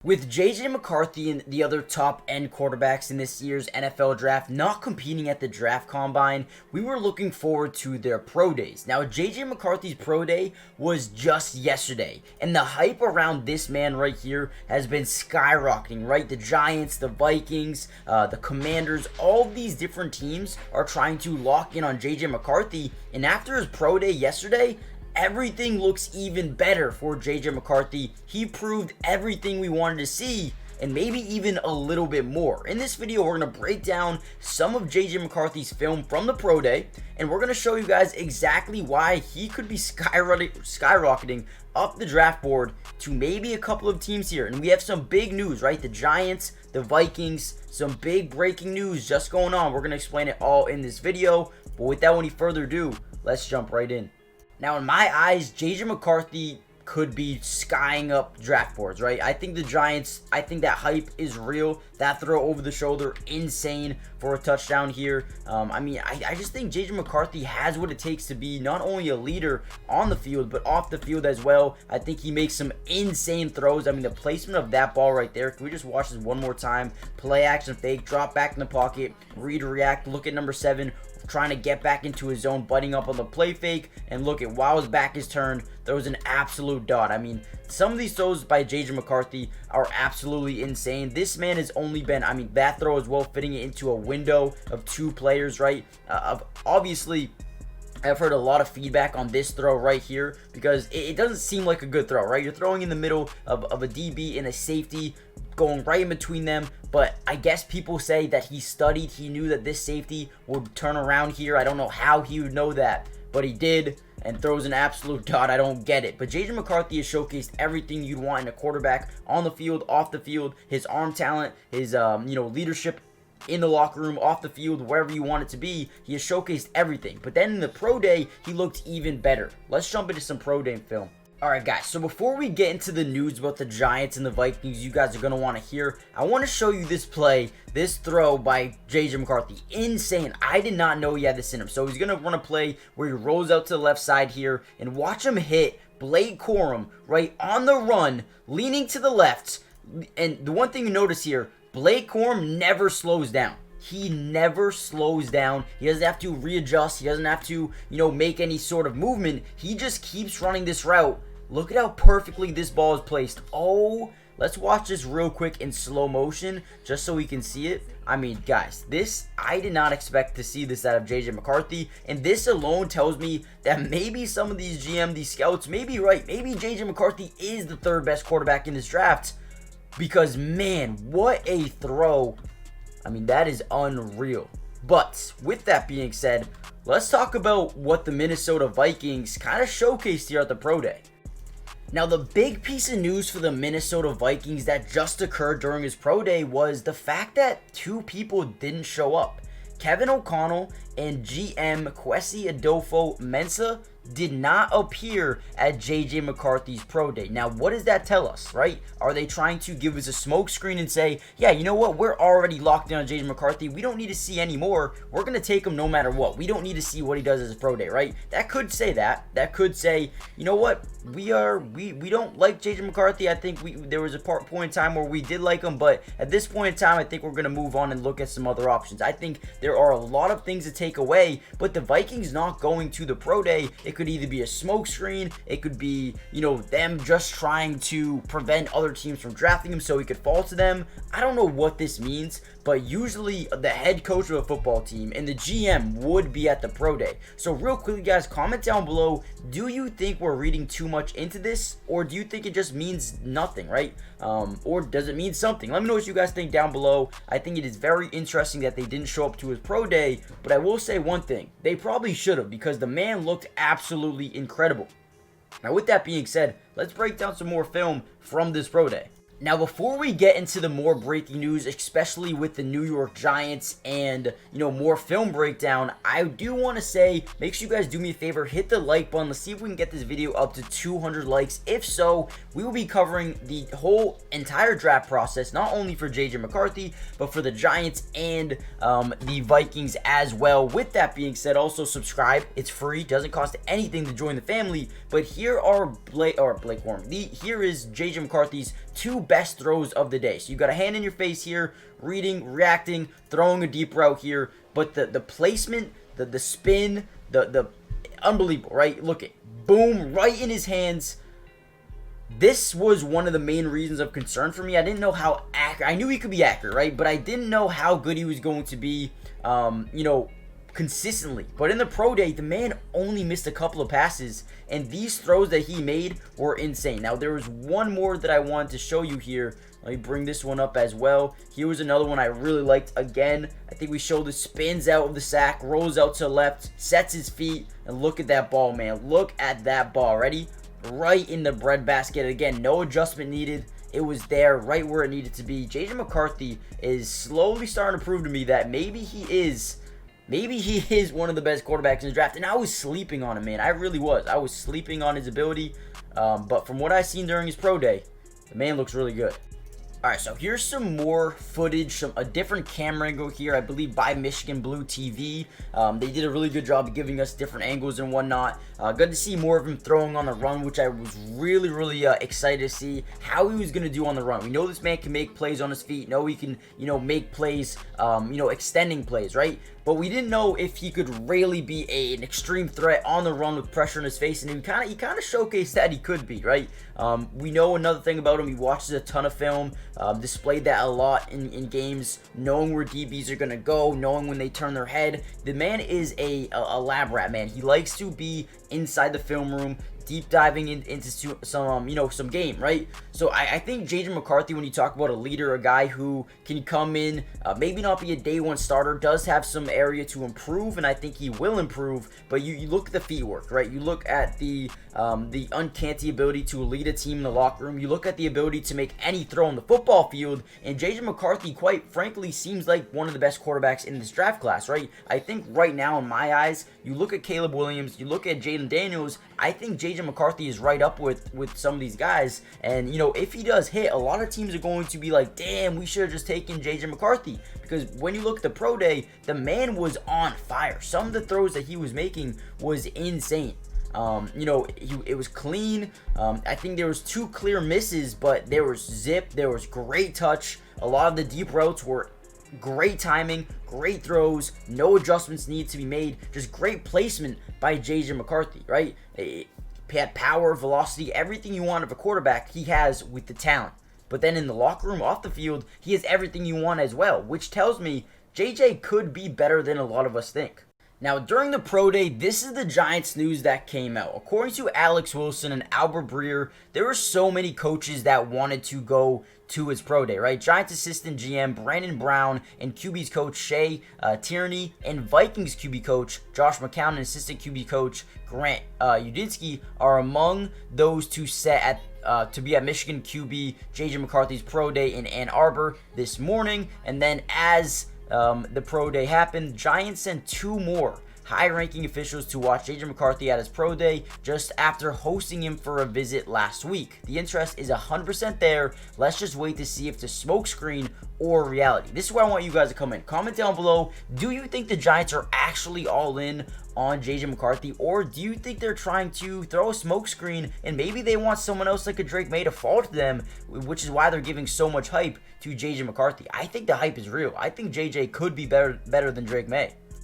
With JJ McCarthy and the other top-end quarterbacks in this year's NFL draft not competing at the draft combine, we were looking forward to their pro days. Now, JJ McCarthy's pro day was just yesterday, and the hype around this man right here has been skyrocketing, right? The Giants, the Vikings, the Commanders, all of these different teams are trying to lock in on JJ McCarthy, and after his pro day yesterday, everything looks even better for JJ McCarthy. He proved everything we wanted to see, and maybe even a little bit more. In this video, we're going to break down some of JJ McCarthy's film from the pro day, and we're going to show you guys exactly why he could be skyrocketing up the draft board to maybe a couple of teams here. And we have some big news, right? The Giants, the Vikings, some big breaking news just going on. We're going to explain it all in this video, but without any further ado, let's jump right in. Now, in my eyes, JJ McCarthy could be skying up draft boards, right? I think the Giants, I think that hype is real. That throw over the shoulder, insane for a touchdown here. I just think JJ McCarthy has what it takes to be not only a leader on the field, but off the field as well. I think he makes some insane throws. I mean, the placement of that ball right there. Can we just watch this one more time? Play action fake, drop back in the pocket, read, react, look at number 7. Trying to get back into his zone, butting up on the play fake, and look at while his back is turned, throws an absolute dot. I mean, some of these throws by JJ McCarthy are absolutely insane. This man has only been, that throw as well, fitting it into a window of 2 players, right? Obviously, I've heard a lot of feedback on this throw right here because it doesn't seem like a good throw, right? You're throwing in the middle of a DB and a safety, going right in between them, but I guess people say that he studied, he knew that this safety would turn around here. I don't know how he would know that, but he did, and throws an absolute dot. I don't get it. But JJ McCarthy has showcased everything you'd want in a quarterback, on the field, off the field, his arm talent, his leadership in the locker room, off the field, wherever you want it to be. He has showcased everything. But then in the pro day, he looked even better. Let's jump into some pro day film. Alright guys, so before we get into the news about the Giants and the Vikings you guys are going to want to hear, I want to show you this play, this throw by JJ McCarthy. Insane. I did not know he had this in him. So he's going to run a play where he rolls out to the left side here, and watch him hit Blake Corum right on the run, leaning to the left. And the one thing you notice here, Blake Corum never slows down. He never slows down. He doesn't have to readjust. He doesn't have to, make any sort of movement. He just keeps running this route. Look at how perfectly this ball is placed. Oh, let's watch this real quick in slow motion just so we can see it. I mean, guys, I did not expect to see this out of JJ McCarthy, and this alone tells me that maybe some of these these scouts may be right. Maybe JJ McCarthy is the 3rd best quarterback in this draft, because, man, what a throw. I mean, that is unreal. But with that being said, let's talk about what the Minnesota Vikings kind of showcased here at the pro day. Now, the big piece of news for the Minnesota Vikings that just occurred during his pro day was the fact that 2 people didn't show up. Kevin O'Connell and GM Kwesi Adolfo-Mensah did not appear at JJ McCarthy's pro day. Now, what does that tell us, right? Are they trying to give us a smoke screen and say, yeah, you know what? We're already locked in on JJ McCarthy. We don't need to see any more. We're going to take him no matter what. We don't need to see what he does as a pro day, right? That could say that. That could say, you know what? We don't like JJ McCarthy. I think there was a point in time where we did like him, but at this point in time, I think we're going to move on and look at some other options. I think there are a lot of things to take away, but the Vikings not going to the pro day, it could either be a smoke screen, it could be, them just trying to prevent other teams from drafting him so he could fall to them. I don't know what this means, but usually the head coach of a football team and the GM would be at the pro day. So real quickly, guys, comment down below, do you think we're reading too much into this, or do you think it just means nothing, right? Or does it mean something? Let me know what you guys think down below. I think it is very interesting that they didn't show up to his pro day, but I will say one thing. They probably should have, because the man looked absolutely incredible. Now, with that being said, let's break down some more film from this pro day. Now, before we get into the more breaking news, especially with the New York Giants and, more film breakdown, I do want to say, make sure you guys do me a favor, hit the like button. Let's see if we can get this video up to 200 likes. If so, we will be covering the whole entire draft process, not only for JJ McCarthy, but for the Giants and the Vikings as well. With that being said, also subscribe. It's free, doesn't cost anything to join the family. But here are Blake Corum. Here is JJ McCarthy's two best throws of the day. So you got a hand in your face here, reading, reacting, throwing a deep route here, but the placement, the spin, the unbelievable, right? Look at, boom, right in his hands. This was one of the main reasons of concern for me. I didn't know how accurate. I knew he could be accurate, right? But I didn't know how good he was going to be, consistently. But in the pro day, the man only missed a couple of passes, and these throws that he made were insane. Now, there was one more that I wanted to show you here. Let me bring this one up as well. Here was another one I really liked. Again, I think we showed the spins out of the sack, rolls out to the left, sets his feet, and look at that ball, man. Look at that ball. Ready? Right in the breadbasket. Again, no adjustment needed. It was there right where it needed to be. JJ McCarthy is slowly starting to prove to me that maybe he is one of the best quarterbacks in the draft. And I was sleeping on him, man. I really was. I was sleeping on his ability. But from what I've seen during his pro day, the man looks really good. Alright, so here's some more footage, a different camera angle here, I believe by Michigan Blue TV. They did a really good job of giving us different angles and whatnot. Good to see more of him throwing on the run, which I was really excited to see how he was going to do on the run. We know this man can make plays on his feet. Know he can, make plays, extending plays, right? But we didn't know if he could really be an extreme threat on the run with pressure in his face, and he kind of showcased that he could be, right? We know another thing about him. He watches a ton of film, displayed that a lot in games, knowing where DBs are going to go, knowing when they turn their head. The man is a lab rat, man. He likes to be inside the film room, deep diving into some game, right? So I think JJ McCarthy, when you talk about a leader, a guy who can come in, maybe not be a day one starter, does have some area to improve, and I think he will improve. But you look at the feet work, right? You look at the uncanny ability to lead a team in the locker room. You look at the ability to make any throw on the football field, and JJ McCarthy, quite frankly, seems like one of the best quarterbacks in this draft class, right? I think right now, in my eyes, you look at Caleb Williams, you look at Jaden Daniels, I think JJ McCarthy is right up with some of these guys. And, if he does hit, a lot of teams are going to be like, damn, we should have just taken JJ McCarthy. Because when you look at the pro day, the man was on fire. Some of the throws that he was making was insane. It was clean. I think there was 2 clear misses, but there was zip, there was great touch. A lot of the deep routes were great timing, great throws, no adjustments need to be made, just great placement by JJ McCarthy, right? He had power, velocity, everything you want of a quarterback he has with the talent. But then in the locker room, off the field, he has everything you want as well, which tells me JJ could be better than a lot of us think. Now, during the pro day, this is the Giants news that came out. According to Alex Wilson and Albert Breer, there were so many coaches that wanted to go to his pro day, right? Giants assistant GM Brandon Brown and QB's coach Shea Tierney and Vikings QB coach Josh McCown and assistant QB coach Grant Udinski are among those to set to be at Michigan QB JJ McCarthy's pro day in Ann Arbor this morning. And then as the pro day happened, Giants sent 2 more high-ranking officials to watch JJ McCarthy at his pro day just after hosting him for a visit last week. The interest is 100% there. Let's just wait to see if it's a smokescreen or reality. This is where I want you guys to come in. Comment down below. Do you think the Giants are actually all in on JJ McCarthy, or do you think they're trying to throw a smokescreen and maybe they want someone else like a Drake May to fall to them, which is why they're giving so much hype to JJ McCarthy? I think the hype is real. I think JJ could be better than Drake May.